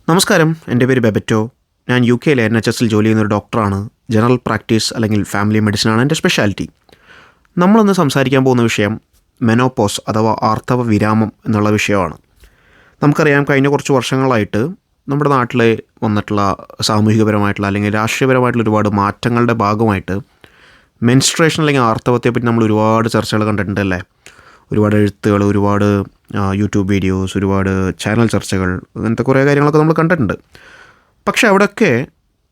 നമസ്കാരം, എൻ്റെ പേര് ബെബറ്റോ. ഞാൻ UK-യിലെ NHS-ൽ ജോലി ചെയ്യുന്നൊരു ഡോക്ടറാണ്. ജനറൽ പ്രാക്ടീസ് അല്ലെങ്കിൽ ഫാമിലി മെഡിസിനാണ് എൻ്റെ സ്പെഷ്യാലിറ്റി. നമ്മളിന്ന് സംസാരിക്കാൻ പോകുന്ന വിഷയം മെനോപോസ് അഥവാ ആർത്തവ വിരാമം എന്നുള്ള വിഷയമാണ്. നമുക്കറിയാം, കഴിഞ്ഞ കുറച്ച് വർഷങ്ങളായിട്ട് നമ്മുടെ നാട്ടിൽ വന്നിട്ടുള്ള സാമൂഹികപരമായിട്ടുള്ള അല്ലെങ്കിൽ രാഷ്ട്രീയപരമായിട്ടുള്ള ഒരുപാട് മാറ്റങ്ങളുടെ ഭാഗമായിട്ട് മെൻസ്ട്രേഷൻ അല്ലെങ്കിൽ ആർത്തവത്തെപ്പറ്റി നമ്മൾ ഒരുപാട് ചർച്ചകൾ കണ്ടിട്ടുണ്ടല്ലേ. ഒരുപാട് എഴുത്തുകൾ, ഒരുപാട് യൂട്യൂബ് വീഡിയോസ്, ഒരുപാട് ചാനൽ ചർച്ചകൾ, അങ്ങനത്തെ കുറേ കാര്യങ്ങളൊക്കെ നമ്മൾ കണ്ടിട്ടുണ്ട്. പക്ഷെ അവിടെയൊക്കെ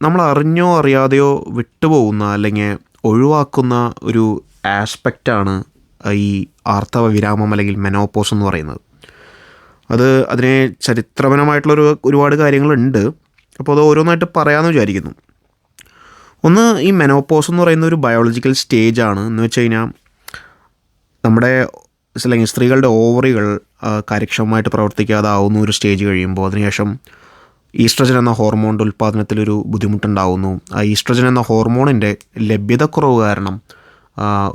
നമ്മൾ അറിഞ്ഞോ അറിയാതെയോ വിട്ടുപോകുന്ന അല്ലെങ്കിൽ ഒഴിവാക്കുന്ന ഒരു ആസ്പെക്റ്റാണ് ഈ ആർത്തവ വിരാമം അല്ലെങ്കിൽ മെനോപോസ് എന്ന് പറയുന്നത്. അതിനെ ചരിത്രപരമായിട്ടുള്ളൊരു ഒരുപാട് കാര്യങ്ങളുണ്ട്. അപ്പോൾ അത് ഓരോന്നായിട്ട് പറയാമെന്ന് വിചാരിക്കുന്നു. ഒന്ന്, ഈ മെനോപോസ് എന്ന് പറയുന്ന ഒരു ബയോളജിക്കൽ സ്റ്റേജാണ്. എന്ന് വെച്ച് കഴിഞ്ഞാൽ നമ്മുടെ അല്ലെങ്കിൽ സ്ത്രീകളുടെ ഓവറികൾ കാര്യക്ഷമമായിട്ട് പ്രവർത്തിക്കാതാവുന്ന ഒരു സ്റ്റേജ് കഴിയുമ്പോൾ അതിനുശേഷം ഈസ്ട്രജൻ എന്ന ഹോർമോണിൻ്റെ ഉൽപ്പാദനത്തിലൊരു ബുദ്ധിമുട്ടുണ്ടാവുന്നു. ആ ഈസ്ട്രജൻ എന്ന ഹോർമോണിൻ്റെ ലഭ്യതക്കുറവ് കാരണം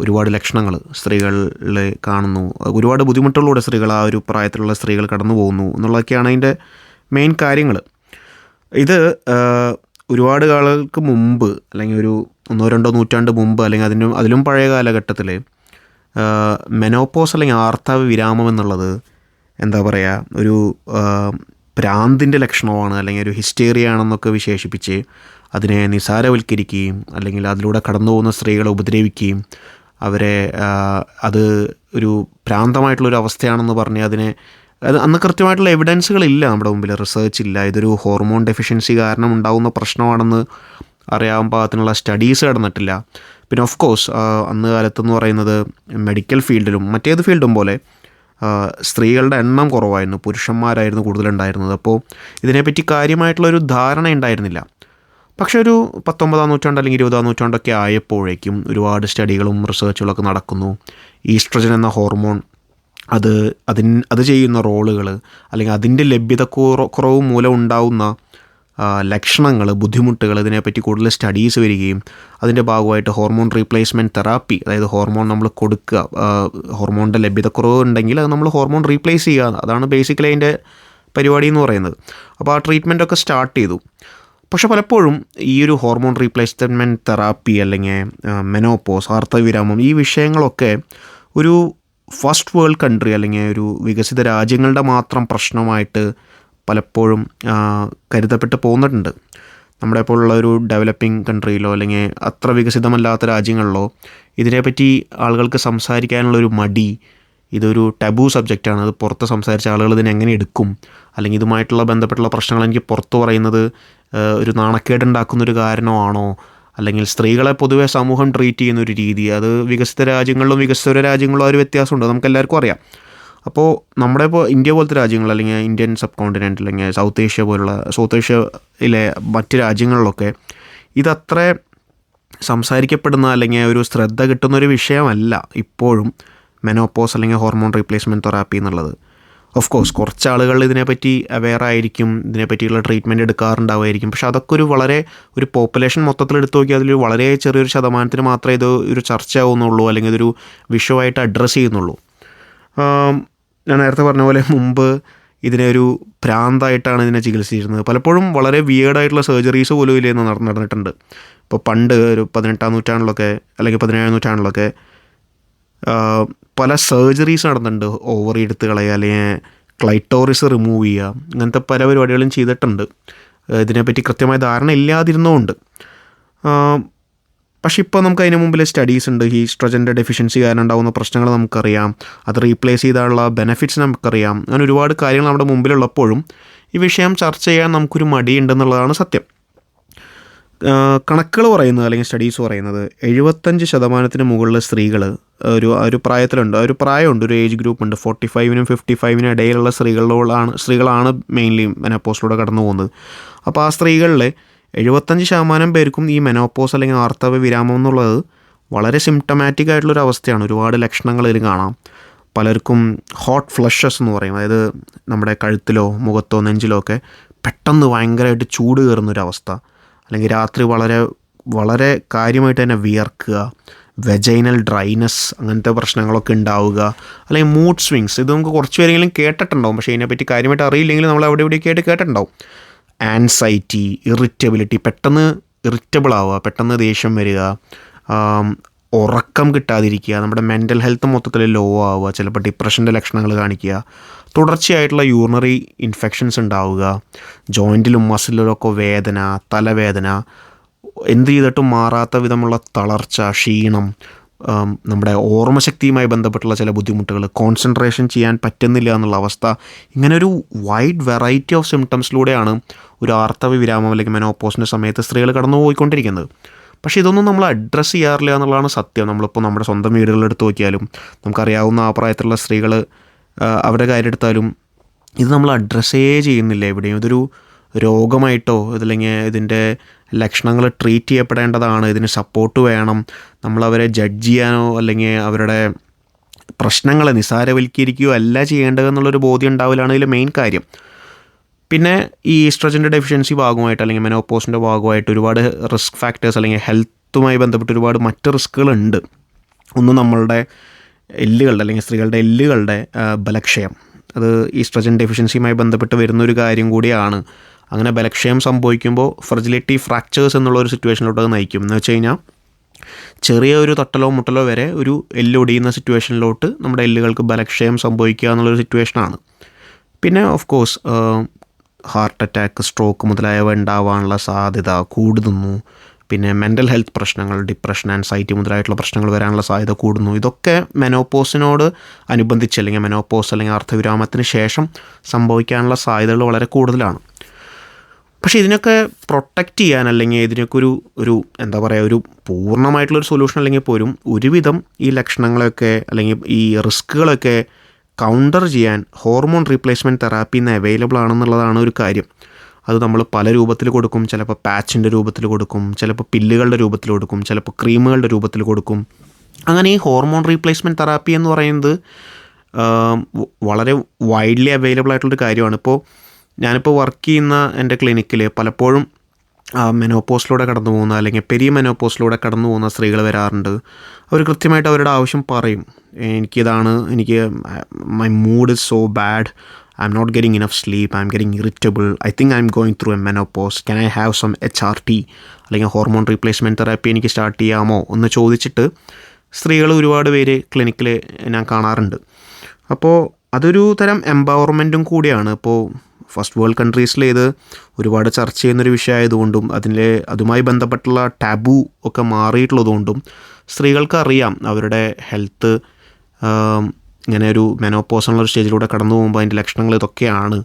ഒരുപാട് ലക്ഷണങ്ങൾ സ്ത്രീകളിൽ കാണുന്നു. ഒരുപാട് ബുദ്ധിമുട്ടുകളിലൂടെ സ്ത്രീകൾ, ആ ഒരു പ്രായത്തിലുള്ള സ്ത്രീകൾ കടന്നു പോകുന്നു എന്നുള്ളതൊക്കെയാണ് അതിൻ്റെ മെയിൻ കാര്യങ്ങൾ. ഇത് ഒരുപാട് കാലങ്ങൾക്ക് മുമ്പ് അല്ലെങ്കിൽ ഒരു 1-2 നൂറ്റാണ്ട് മുമ്പ് അല്ലെങ്കിൽ അതിലും പഴയ കാലഘട്ടത്തിൽ മെനോപോസ് അല്ലെങ്കിൽ ആർത്തവ വിരാമം എന്നുള്ളത് എന്താ പറയുക, ഒരു ഭ്രാന്തിൻ്റെ ലക്ഷണമാണ് അല്ലെങ്കിൽ ഒരു ഹിസ്റ്റേറിയ ആണെന്നൊക്കെ വിശേഷിപ്പിച്ച് അതിനെ നിസാരവൽക്കരിക്കുകയും അല്ലെങ്കിൽ അതിലൂടെ കടന്നു പോകുന്ന സ്ത്രീകളെ ഉപദ്രവിക്കുകയും അവരെ അത് ഒരു ഭ്രാന്തമായിട്ടുള്ളൊരു അവസ്ഥയാണെന്ന് പറഞ്ഞ് അന്ന് കൃത്യമായിട്ടുള്ള എവിഡൻസുകളില്ല നമ്മുടെ മുമ്പിൽ, റിസർച്ച് ഇല്ല. ഇതൊരു ഹോർമോൺ ഡെഫിഷ്യൻസി കാരണം ഉണ്ടാകുന്ന പ്രശ്നമാണെന്ന് അറിയാൻ പാകത്തിനുള്ള സ്റ്റഡീസ് നടന്നിട്ടില്ല. പിന്നെ ഓഫ് കോഴ്സ് അന്ന് കാലത്തെന്ന് പറയുന്നത് മെഡിക്കൽ ഫീൽഡിലും മറ്റേത് ഫീൽഡും പോലെ സ്ത്രീകളുടെ എണ്ണം കുറവായിരുന്നു, പുരുഷന്മാരായിരുന്നു കൂടുതലുണ്ടായിരുന്നത്. അപ്പോൾ ഇതിനെപ്പറ്റി കാര്യമായിട്ടുള്ളൊരു ധാരണ ഉണ്ടായിരുന്നില്ല. പക്ഷേ ഒരു 19-ാം നൂറ്റാണ്ട് അല്ലെങ്കിൽ 20-ാം നൂറ്റാണ്ടൊക്കെ ആയപ്പോഴേക്കും ഒരുപാട് സ്റ്റഡികളും റിസർച്ചുകളൊക്കെ നടക്കുന്നു. ഈസ്ട്രജൻ എന്ന ഹോർമോൺ അത് ചെയ്യുന്ന റോളുകൾ അല്ലെങ്കിൽ അതിൻ്റെ ലഭ്യത കുറവ് മൂലം ഉണ്ടാവുന്ന ലക്ഷണങ്ങൾ, ബുദ്ധിമുട്ടുകൾ, ഇതിനെപ്പറ്റി കൂടുതൽ സ്റ്റഡീസ് വരികയും അതിൻ്റെ ഭാഗമായിട്ട് ഹോർമോൺ റീപ്ലേസ്മെൻറ്റ് തെറാപ്പി, അതായത് ഹോർമോൺ നമ്മൾ കൊടുക്കുക, ഹോർമോണിൻ്റെ ലഭ്യതക്കുറവ് ഉണ്ടെങ്കിൽ അത് നമ്മൾ ഹോർമോൺ റീപ്ലേസ് ചെയ്യുക, അതാണ് ബേസിക്കലി അതിൻ്റെ പരിപാടി എന്ന് പറയുന്നത്. അപ്പോൾ ആ ട്രീറ്റ്മെൻറ്റൊക്കെ സ്റ്റാർട്ട് ചെയ്തു. പക്ഷെ പലപ്പോഴും ഈ ഒരു ഹോർമോൺ റീപ്ലേസ്മെൻറ്റ് തെറാപ്പി അല്ലെങ്കിൽ മെനോപോസ്, ആർത്തവവിരാമം, ഈ വിഷയങ്ങളൊക്കെ ഒരു ഫസ്റ്റ് വേൾഡ് കൺട്രി അല്ലെങ്കിൽ ഒരു വികസിത രാജ്യങ്ങളുടെ മാത്രം പ്രശ്നമായിട്ട് പലപ്പോഴും കരുതപ്പെട്ട് പോകുന്നുണ്ട്. നമ്മുടെ പോലുള്ള ഒരു ഡെവലപ്പിംഗ് കൺട്രിയിലോ അല്ലെങ്കിൽ അത്ര വികസിതമല്ലാത്ത രാജ്യങ്ങളിലോ ഇതിനെപ്പറ്റി ആളുകൾക്ക് സംസാരിക്കാനുള്ളൊരു മടി, ഇതൊരു ടബു സബ്ജക്റ്റാണ്. അത് പുറത്ത് സംസാരിച്ച ആളുകൾ ഇതിനെങ്ങനെ എടുക്കും, അല്ലെങ്കിൽ ഇതുമായിട്ടുള്ള ബന്ധപ്പെട്ടുള്ള പ്രശ്നങ്ങൾ എനിക്ക് പുറത്ത് പറയുന്നത് ഒരു നാണക്കേടുണ്ടാക്കുന്നൊരു കാരണമാണോ, അല്ലെങ്കിൽ സ്ത്രീകളെ പൊതുവെ സമൂഹം ട്രീറ്റ് ചെയ്യുന്നൊരു രീതി, അത് വികസിത രാജ്യങ്ങളിലും വികസ്വര രാജ്യങ്ങളിലും ആ ഒരു വ്യത്യാസമുണ്ട്, നമുക്കെല്ലാവർക്കും അറിയാം. അപ്പോൾ നമ്മുടെ ഇപ്പോൾ ഇന്ത്യ പോലത്തെ രാജ്യങ്ങൾ അല്ലെങ്കിൽ ഇന്ത്യൻ സബ് കോണ്ടിനെൻ്റ് അല്ലെങ്കിൽ സൗത്ത് ഏഷ്യയിലെ മറ്റ് രാജ്യങ്ങളിലൊക്കെ ഇതത്ര സംസാരിക്കപ്പെടുന്ന അല്ലെങ്കിൽ ഒരു ശ്രദ്ധ കിട്ടുന്നൊരു വിഷയമല്ല ഇപ്പോഴും മെനോപോസ് അല്ലെങ്കിൽ ഹോർമോൺ റീപ്ലേസ്മെൻറ്റ് തെറാപ്പി എന്നുള്ളത്. ഓഫ് കോഴ്സ് കുറച്ച് ആളുകൾ ഇതിനെപ്പറ്റി അവെയർ ആയിരിക്കും, ഇതിനെപ്പറ്റിയുള്ള ട്രീറ്റ്മെൻറ്റ് എടുക്കാറുണ്ടാവുമായിരിക്കും. പക്ഷെ അതൊക്കെ ഒരു പോപ്പുലേഷൻ മൊത്തത്തിൽ എടുത്തു നോക്കിയാൽ അതിൽ വളരെ ചെറിയൊരു ശതമാനത്തിന് മാത്രമേ ഇത് ഒരു ചർച്ചയാവുന്നുള്ളൂ അല്ലെങ്കിൽ ഇതൊരു വിഷയമായിട്ട് അഡ്രസ്സ് ചെയ്യുന്നുള്ളൂ. ഞാൻ നേരത്തെ പറഞ്ഞ പോലെ മുമ്പ് ഇതിനെ ഒരു ഭ്രാന്തായിട്ടാണ് ഇതിനെ ചികിത്സിച്ചിരുന്നത്. പലപ്പോഴും വളരെ വിയേർഡായിട്ടുള്ള സർജറീസ് പോലും ഇല്ലെന്ന് നടന്നിട്ടുണ്ട്. ഇപ്പോൾ പണ്ട് ഒരു 18-ാം നൂറ്റാണ്ടിലൊക്കെ അല്ലെങ്കിൽ 17-ാം നൂറ്റാണ്ടിലൊക്കെ പല സർജറീസ് നടന്നിട്ടുണ്ട്. ഓവറി എടുത്ത് കളയുക അല്ലെങ്കിൽ ക്ലൈറ്റോറിസ് റിമൂവ് ചെയ്യുക, അങ്ങനത്തെ പല പരിപാടികളും ചെയ്തിട്ടുണ്ട്. ഇതിനെപ്പറ്റി കൃത്യമായ ധാരണ ഇല്ലാതിരുന്നുകൊണ്ട്. പക്ഷെ ഇപ്പോൾ നമുക്ക് അതിന് മുമ്പിൽ സ്റ്റഡീസ് ഉണ്ട്. ഈസ്ട്രജൻ്റെ ഡെഫിഷ്യൻസി കാരണം ഉണ്ടാകുന്ന പ്രശ്നങ്ങൾ നമുക്കറിയാം, അത് റീപ്ലേസ് ചെയ്താലുള്ള ബെനിഫിറ്റ്സ് നമുക്കറിയാം. അങ്ങനെ ഒരുപാട് കാര്യങ്ങൾ നമ്മുടെ മുമ്പിലുള്ളപ്പോഴും ഈ വിഷയം ചർച്ച ചെയ്യാൻ നമുക്കൊരു മടിയുണ്ടെന്നുള്ളതാണ് സത്യം. കണക്കുകൾ പറയുന്നത് അല്ലെങ്കിൽ സ്റ്റഡീസ് പറയുന്നത് 75% മുകളിൽ സ്ത്രീകൾ ഒരു പ്രായത്തിലുണ്ട്, ഒരു പ്രായമുണ്ട്, ഒരു ഏജ് ഗ്രൂപ്പ് ഉണ്ട്. 45-നും 55-നും ഇടയിലുള്ള സ്ത്രീകളാണ് മെയിൻലി മെനോപോസിലൂടെ കടന്നു പോകുന്നത്. അപ്പോൾ ആ സ്ത്രീകളിൽ 75% പേർക്കും ഈ മെനോപോസ് അല്ലെങ്കിൽ ആർത്തവ വിരാമം എന്നുള്ളത് വളരെ സിംറ്റമാറ്റിക് ആയിട്ടുള്ളൊരു അവസ്ഥയാണ്. ഒരുപാട് ലക്ഷണങ്ങൾ ഇതിൽ കാണാം. പലർക്കും ഹോട്ട് ഫ്ലഷസ് എന്ന് പറയും, അതായത് നമ്മുടെ കഴുത്തിലോ മുഖത്തോ നെഞ്ചിലോ ഒക്കെ പെട്ടെന്ന് ഭയങ്കരമായിട്ട് ചൂട് കയറുന്നൊരവസ്ഥ, അല്ലെങ്കിൽ രാത്രി വളരെ വളരെ കാര്യമായിട്ട് തന്നെ വിയർക്കുക, വെജൈനൽ ഡ്രൈനസ്, അങ്ങനത്തെ പ്രശ്നങ്ങളൊക്കെ ഉണ്ടാവുക, അല്ലെങ്കിൽ മൂഡ് സ്വിങ്സ്. ഇത് നമുക്ക് കുറച്ച് പേരെങ്കിലും കേട്ടിട്ടുണ്ടാവും, പക്ഷേ ഇതിനെപ്പറ്റി കാര്യമായിട്ട് അറിയില്ലെങ്കിൽ നമ്മൾ അവിടെ ഇവിടെയൊക്കെ ആയിട്ട് കേട്ടിട്ടുണ്ടാവും. ആൻസൈറ്റി, ഇറിറ്റബിലിറ്റി, പെട്ടെന്ന് ഇറിറ്റബിൾ ആവുക, പെട്ടെന്ന് ദേഷ്യം വരിക, ഉറക്കം കിട്ടാതിരിക്കുക, നമ്മുടെ മെൻ്റൽ ഹെൽത്ത് മൊത്തത്തിൽ ലോ ആവുക, ചിലപ്പോൾ ഡിപ്രഷൻ്റെ ലക്ഷണങ്ങൾ കാണിക്കുക, തുടർച്ചയായിട്ടുള്ള യൂറിനറി ഇൻഫെക്ഷൻസ് ഉണ്ടാവുക, ജോയിൻറ്റിലും മസിലിലൊക്കെ വേദന, തലവേദന, എന്ത് ചെയ്തിട്ടും മാറാത്ത വിധമുള്ള തളർച്ച, ക്ഷീണം, നമ്മുടെ ഓർമ്മശക്തിയുമായി ബന്ധപ്പെട്ടുള്ള ചില ബുദ്ധിമുട്ടുകൾ, കോൺസെൻട്രേഷൻ ചെയ്യാൻ പറ്റുന്നില്ല എന്നുള്ള അവസ്ഥ, ഇങ്ങനെ ഒരു വൈഡ് വെറൈറ്റി ഓഫ് സിംറ്റംസിലൂടെയാണ് ഒരു ആർത്തവ വിരാമം അല്ലെങ്കിൽ മെനോപോസിൻ്റെ സമയത്ത് സ്ത്രീകൾ കടന്നു പോയിക്കൊണ്ടിരിക്കുന്നത്. പക്ഷേ ഇതൊന്നും നമ്മൾ അഡ്രസ്സ് ചെയ്യാറില്ല എന്നുള്ളതാണ് സത്യം. നമ്മളിപ്പോൾ നമ്മുടെ സ്വന്തം വീടുകളെടുത്ത് നോക്കിയാലും നമുക്കറിയാവുന്ന ആ പ്രായത്തിലുള്ള സ്ത്രീകൾ അവരുടെ കാര്യം എടുത്താലും ഇത് നമ്മൾ അഡ്രസ്സേ ചെയ്യുന്നില്ല എവിടെയും. ഇതൊരു രോഗമായിട്ടോ ഇതില്ലെങ്കിൽ ഇതിൻ്റെ ലക്ഷണങ്ങൾ ട്രീറ്റ് ചെയ്യപ്പെടേണ്ടതാണ്, ഇതിന് സപ്പോർട്ട് വേണം, നമ്മളവരെ ജഡ്ജ് ചെയ്യാനോ അല്ലെങ്കിൽ അവരുടെ പ്രശ്നങ്ങളെ നിസാരവൽക്കരിക്കുകയോ അല്ല ചെയ്യേണ്ടതെന്നുള്ളൊരു ബോധ്യം ഉണ്ടാവില്ലാണ് ഇതിൽ മെയിൻ കാര്യം. പിന്നെ ഈ ഈസ്ട്രജൻ്റെ ഡെഫിഷ്യൻസി ഭാഗമായിട്ട് അല്ലെങ്കിൽ മെനോപോസിൻ്റെ ഭാഗമായിട്ട് ഒരുപാട് റിസ്ക് ഫാക്ടേഴ്സ് അല്ലെങ്കിൽ ഹെൽത്തുമായി ബന്ധപ്പെട്ട് ഒരുപാട് മറ്റ് റിസ്ക്കുകളുണ്ട്. ഒന്ന് നമ്മളുടെ എല്ലുകളുടെ അല്ലെങ്കിൽ സ്ത്രീകളുടെ എല്ലുകളുടെ ബലക്ഷയം, അത് ഈസ്ട്രജൻ ഡെഫിഷ്യൻസിയുമായി ബന്ധപ്പെട്ട് വരുന്നൊരു കാര്യം കൂടിയാണ്. അങ്ങനെ ബലക്ഷയം സംഭവിക്കുമ്പോൾ ഫ്രജിലിറ്റി ഫ്രാക്ചേഴ്സ് എന്നുള്ളൊരു സിറ്റുവേഷനിലോട്ട് അത് നയിക്കും. എന്ന് വെച്ച് കഴിഞ്ഞാൽ ചെറിയ ഒരു തട്ടലോ മുട്ടലോ വരെ ഒരു എല്ലൊടിയുന്ന സിറ്റുവേഷനിലോട്ട് നമ്മുടെ എല്ലുകൾക്ക് ബലക്ഷയം സംഭവിക്കുക എന്നുള്ളൊരു സിറ്റുവേഷനാണ്. പിന്നെ of course heart attack, stroke മുതലായവ ഉണ്ടാവാനുള്ള സാധ്യത കൂടുന്നു. പിന്നെ മെൻ്റൽ ഹെൽത്ത് പ്രശ്നങ്ങൾ, ഡിപ്രഷൻ, ആൻസൈറ്റി മുതലായിട്ടുള്ള പ്രശ്നങ്ങൾ വരാനുള്ള സാധ്യത കൂടുന്നു. ഇതൊക്കെ മെനോപോസിനോട് അനുബന്ധിച്ച് അല്ലെങ്കിൽ മെനോപോസ് അല്ലെങ്കിൽ അർദ്ധവിരാമത്തിന് ശേഷം സംഭവിക്കാനുള്ള സാധ്യതകൾ വളരെ കൂടുതലാണ്. പക്ഷേ ഇതിനൊക്കെ പ്രൊട്ടക്റ്റ് ചെയ്യാൻ അല്ലെങ്കിൽ ഇതിനൊക്കെ ഒരു എന്താ പറയുക, ഒരു പൂർണ്ണമായിട്ടുള്ളൊരു സൊല്യൂഷൻ അല്ലെങ്കിൽ പോലും ഒരുവിധം ഈ ലക്ഷണങ്ങളൊക്കെ അല്ലെങ്കിൽ ഈ റിസ്ക്കുകളൊക്കെ കൗണ്ടർ ചെയ്യാൻ ഹോർമോൺ റീപ്ലേസ്മെൻറ്റ് തെറാപ്പി ഇന്ന് അവൈലബിൾ ആണെന്നുള്ളതാണ് ഒരു കാര്യം. അത് നമ്മൾ പല രൂപത്തിൽ കൊടുക്കും. ചിലപ്പോൾ പാച്ചിൻ്റെ രൂപത്തിൽ കൊടുക്കും, ചിലപ്പോൾ പില്ലുകളുടെ രൂപത്തിൽ കൊടുക്കും, ചിലപ്പോൾ ക്രീമുകളുടെ രൂപത്തിൽ കൊടുക്കും. അങ്ങനെ ഈ ഹോർമോൺ റീപ്ലേസ്മെൻറ്റ് തെറാപ്പി എന്ന് പറയുന്നത് വളരെ വൈഡ്ലി അവൈലബിൾ ആയിട്ടുള്ളൊരു കാര്യമാണ്. ഞാനിപ്പോൾ വർക്ക് ചെയ്യുന്ന എൻ്റെ ക്ലിനിക്കിൽ പലപ്പോഴും മെനോപോസിലൂടെ കടന്നു പോകുന്ന അല്ലെങ്കിൽ പെരിയ മെനോപോസിലൂടെ കടന്നു പോകുന്ന സ്ത്രീകൾ വരാറുണ്ട്. അവർ കൃത്യമായിട്ട് അവരുടെ ആവശ്യം പറയും. എനിക്ക് my mood is so bad, I am not getting enough sleep, I am getting irritable, I think I am going through a menopause, can I have some HRT അല്ലെങ്കിൽ ഹോർമോൺ റീപ്ലേസ്മെൻറ്റ് തെറാപ്പി എനിക്ക് start ചെയ്യാമോ എന്ന് ചോദിച്ചിട്ട് സ്ത്രീകൾ ഒരുപാട് പേര് ക്ലിനിക്കിൽ ഞാൻ കാണാറുണ്ട്. അപ്പോൾ അതൊരു തരം എംപവർമെൻറ്റും കൂടിയാണ്. ഫസ്റ്റ് വേൾഡ് കൺട്രീസിൽ ഇത് ഒരുപാട് ചർച്ച ചെയ്യുന്നൊരു വിഷയമായതുകൊണ്ടും അതുമായി ബന്ധപ്പെട്ടുള്ള ടാബു ഒക്കെ മാറിയിട്ടുള്ളതുകൊണ്ടും സ്ത്രീകൾക്ക് അറിയാം അവരുടെ ഹെൽത്ത് ഇങ്ങനെ ഒരു മെനോപോസ് എന്നുള്ള സ്റ്റേജിലൂടെ കടന്നു പോകുമ്പോൾ അതിൻ്റെ ലക്ഷണങ്ങൾ ഇതൊക്കെയാണ്.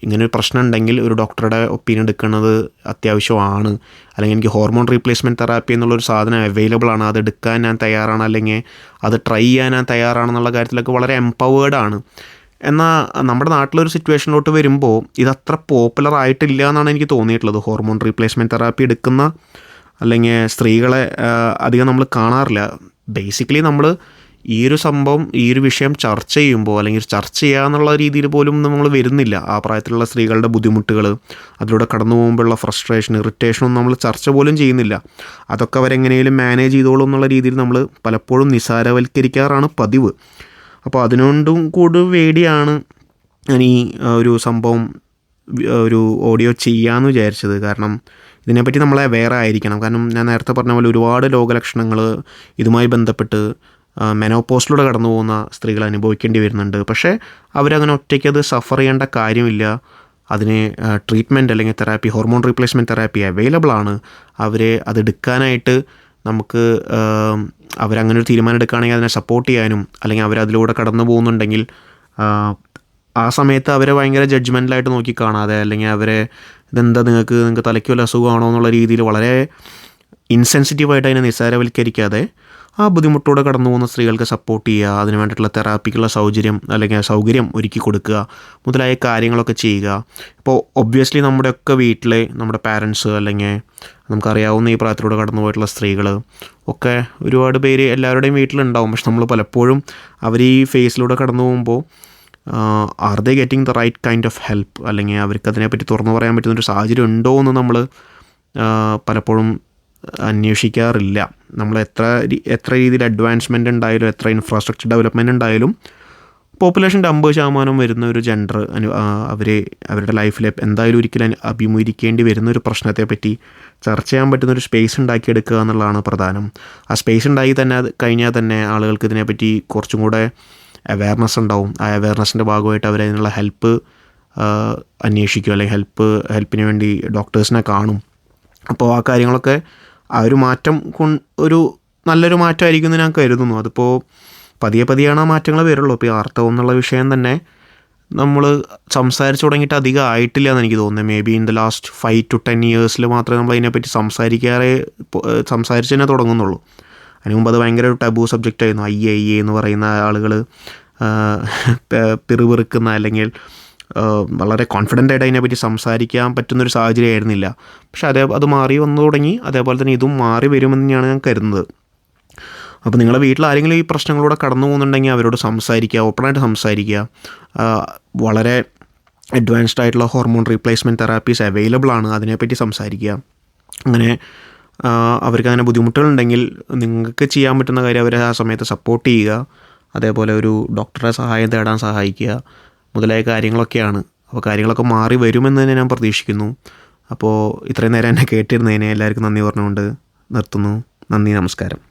ഇങ്ങനൊരു പ്രശ്നം ഉണ്ടെങ്കിൽ ഒരു ഡോക്ടറുടെ ഒപ്പീനിയൻ എടുക്കുന്നത് അത്യാവശ്യമാണ്. അല്ലെങ്കിൽ എനിക്ക് ഹോർമോൺ റീപ്ലേസ്മെൻറ്റ് തെറാപ്പി എന്നുള്ളൊരു സാധനം അവൈലബിൾ ആണ്, അത് എടുക്കാൻ ഞാൻ തയ്യാറാണ്, അല്ലെങ്കിൽ അത് ട്രൈ ചെയ്യാൻ ഞാൻ തയ്യാറാണെന്നുള്ള കാര്യത്തിലൊക്കെ വളരെ എംപവേർഡ് ആണ്. എന്നാൽ നമ്മുടെ നാട്ടിലൊരു സിറ്റുവേഷനിലോട്ട് വരുമ്പോൾ ഇതത്ര പോപ്പുലർ ആയിട്ടില്ല എന്നാണ് എനിക്ക് തോന്നിയിട്ടുള്ളത്. ഹോർമോൺ റീപ്ലേസ്മെൻറ്റ് തെറാപ്പി എടുക്കുന്ന അല്ലെങ്കിൽ സ്ത്രീകളെ അധികം നമ്മൾ കാണാറില്ല. ബേസിക്കലി നമ്മൾ ഈ ഒരു വിഷയം ചർച്ച ചെയ്യുമ്പോൾ അല്ലെങ്കിൽ ചർച്ച ചെയ്യുക എന്നുള്ള രീതിയിൽ പോലും നമ്മൾ വരുന്നില്ല. ആ പ്രായത്തിലുള്ള സ്ത്രീകളുടെ ബുദ്ധിമുട്ടുകൾ, അതിലൂടെ കടന്നു പോകുമ്പോഴുള്ള ഫ്രസ്ട്രേഷൻ, ഇറിറ്റേഷനൊന്നും നമ്മൾ ചർച്ച പോലും ചെയ്യുന്നില്ല. അതൊക്കെ അവരെങ്ങനെയും മാനേജ് ചെയ്തോളും എന്നുള്ള രീതിയിൽ നമ്മൾ പലപ്പോഴും നിസാരവൽക്കരിക്കാറാണ് പതിവ്. അപ്പോൾ അതിനോണ്ടും കൂടി വേണ്ടിയാണ് ഞാൻ ഈ ഒരു സംഭവം ഒരു ഓഡിയോ ചെയ്യാമെന്ന് വിചാരിച്ചത്. കാരണം ഇതിനെപ്പറ്റി നമ്മളെ അവെയർ ആയിരിക്കണം. കാരണം ഞാൻ നേരത്തെ പറഞ്ഞ പോലെ ഒരുപാട് രോഗലക്ഷണങ്ങൾ ഇതുമായി ബന്ധപ്പെട്ട് മെനോപോസിലൂടെ കടന്നു പോകുന്ന സ്ത്രീകൾ അനുഭവിക്കേണ്ടി വരുന്നുണ്ട്. പക്ഷേ അവരങ്ങനെ ഒറ്റയ്ക്ക് അത് സഫർ ചെയ്യേണ്ട കാര്യമില്ല. അതിന് ട്രീറ്റ്മെൻറ്റ് അല്ലെങ്കിൽ therapy, hormone replacement therapy available ആണ്. അതെടുക്കാനായിട്ട് നമുക്ക് അവരങ്ങനെ ഒരു തീരുമാനം എടുക്കുകയാണെങ്കിൽ അതിനെ സപ്പോർട്ട് ചെയ്യാനും, അല്ലെങ്കിൽ അവരതിലൂടെ കടന്നു പോകുന്നുണ്ടെങ്കിൽ ആ സമയത്ത് അവരെ ഭയങ്കര ജഡ്ജ്മെൻറ്റലായിട്ട് നോക്കി കാണാതെ, അല്ലെങ്കിൽ അവരെ ഇതെന്താ നിങ്ങൾക്ക് തലയ്ക്ക് വല്ല അസുഖമാണോ എന്നുള്ള രീതിയിൽ വളരെ ഇൻസെൻസിറ്റീവായിട്ട് അതിനെ നിസ്സാരവൽക്കരിക്കാതെ ആ ബുദ്ധിമുട്ടോടെ കടന്നു പോകുന്ന സ്ത്രീകൾക്ക് സപ്പോർട്ട് ചെയ്യുക, അതിന് വേണ്ടിയിട്ടുള്ള തെറാപ്പിക്കുള്ള സൗകര്യം ഒരുക്കി കൊടുക്കുക മുതലായ കാര്യങ്ങളൊക്കെ ചെയ്യുക. ഇപ്പോൾ ഒബ്വിയസ്ലി നമ്മുടെയൊക്കെ വീട്ടിൽ നമ്മുടെ പാരൻസ് അല്ലെങ്കിൽ നമുക്കറിയാവുന്ന ഈ പ്രായത്തിലൂടെ കടന്നു പോയിട്ടുള്ള സ്ത്രീകൾ ഒക്കെ ഒരുപാട് പേര് എല്ലാവരുടെയും വീട്ടിലുണ്ടാവും. പക്ഷെ നമ്മൾ പലപ്പോഴും അവർ ഈ ഫേസിലൂടെ കടന്നു പോകുമ്പോൾ are they getting the right kind of help, അല്ലെങ്കിൽ അവർക്ക് അതിനെപ്പറ്റി തുറന്നു പറയാൻ പറ്റുന്നൊരു സാഹചര്യം ഉണ്ടോ എന്ന് നമ്മൾ പലപ്പോഴും അന്വേഷിക്കാറില്ല. നമ്മൾ എത്ര രീതിയിൽ അഡ്വാൻസ്മെൻ്റ് ഉണ്ടായാലും, എത്ര ഇൻഫ്രാസ്ട്രക്ചർ ഡെവലപ്മെൻറ്റ് ഉണ്ടായാലും പോപ്പുലേഷൻ്റെ 50% വരുന്ന ഒരു ജെൻഡർ അവർ അവരുടെ ലൈഫിൽ എന്തായാലും ഒരിക്കലും അഭിമുഖീകരിക്കേണ്ടി വരുന്ന ഒരു പ്രശ്നത്തെപ്പറ്റി ചർച്ച ചെയ്യാൻ പറ്റുന്നൊരു സ്പേസ് ഉണ്ടാക്കിയെടുക്കുക എന്നുള്ളതാണ് പ്രധാനം. ആ സ്പേസ് ഉണ്ടായി തന്നെ കഴിഞ്ഞാൽ തന്നെ ആളുകൾക്ക് ഇതിനെപ്പറ്റി കുറച്ചും കൂടെ അവയർനെസ് ഉണ്ടാവും. ആ അവയർനെസ്സിൻ്റെ ഭാഗമായിട്ട് അവരതിനുള്ള ഹെൽപ്പ് അന്വേഷിക്കും, അല്ലെങ്കിൽ ഹെൽപ്പിന് വേണ്ടി ഡോക്ടേഴ്സിനെ കാണും. അപ്പോൾ ആ കാര്യങ്ങളൊക്കെ ആ ഒരു മാറ്റം ഒരു നല്ലൊരു മാറ്റമായിരിക്കും എന്ന് ഞാൻ കരുതുന്നു. അതിപ്പോൾ പതിയെയാണ് ആ മാറ്റങ്ങൾ വരുള്ളൂ. ഇപ്പോൾ ഈ ആർത്തവം എന്നുള്ള വിഷയം തന്നെ നമ്മൾ സംസാരിച്ച് തുടങ്ങിയിട്ട് അധികം ആയിട്ടില്ല എന്ന് എനിക്ക് തോന്നുന്നത്. May be in the last 5 to 10 years മാത്രമേ നമ്മൾ അതിനെപ്പറ്റി സംസാരിച്ച് തന്നെ തുടങ്ങുന്നുള്ളൂ. അതിന് മുമ്പ് അത് ഭയങ്കര ഒരു ടബു സബ്ജക്റ്റ് ആയിരുന്നു. അയ്യേ എന്ന് പറയുന്ന ആളുകൾ പിറുപിറുക്കുന്ന അല്ലെങ്കിൽ വളരെ കോൺഫിഡൻ്റ് ആയിട്ട് അതിനെപ്പറ്റി സംസാരിക്കാൻ പറ്റുന്നൊരു സാഹചര്യം ആയിരുന്നില്ല. പക്ഷെ അത് മാറി വന്നു തുടങ്ങി. അതേപോലെ തന്നെ ഇതും മാറി വരുമെന്ന് തന്നെയാണ് ഞാൻ കരുതുന്നത്. അപ്പോൾ നിങ്ങളുടെ വീട്ടിൽ ആരെങ്കിലും ഈ പ്രശ്നങ്ങളിലൂടെ കടന്നു പോകുന്നുണ്ടെങ്കിൽ അവരോട് സംസാരിക്കുക, ഓപ്പണായിട്ട് സംസാരിക്കുക. വളരെ അഡ്വാൻസ്ഡ് ആയിട്ടുള്ള ഹോർമോൺ റീപ്ലേസ്മെൻറ്റ് തെറാപ്പീസ് അവൈലബിൾ ആണ്, അതിനെപ്പറ്റി സംസാരിക്കുക. അങ്ങനെ അവർക്ക് അങ്ങനെ ബുദ്ധിമുട്ടുകളുണ്ടെങ്കിൽ നിങ്ങൾക്ക് ചെയ്യാൻ പറ്റുന്ന കാര്യം അവരെ ആ സമയത്ത് സപ്പോർട്ട് ചെയ്യുക, അതേപോലെ ഒരു ഡോക്ടറെ സഹായം തേടാൻ സഹായിക്കുക മുതലായ കാര്യങ്ങളൊക്കെയാണ്. അപ്പോൾ കാര്യങ്ങളൊക്കെ മാറി വരുമെന്ന് തന്നെ ഞാൻ പ്രതീക്ഷിക്കുന്നു. അപ്പോൾ ഇത്രയും നേരം എന്നെ കേട്ടിരുന്നതിന് എല്ലാവർക്കും നന്ദി പറഞ്ഞുകൊണ്ട് നിർത്തുന്നു. നന്ദി, നമസ്കാരം.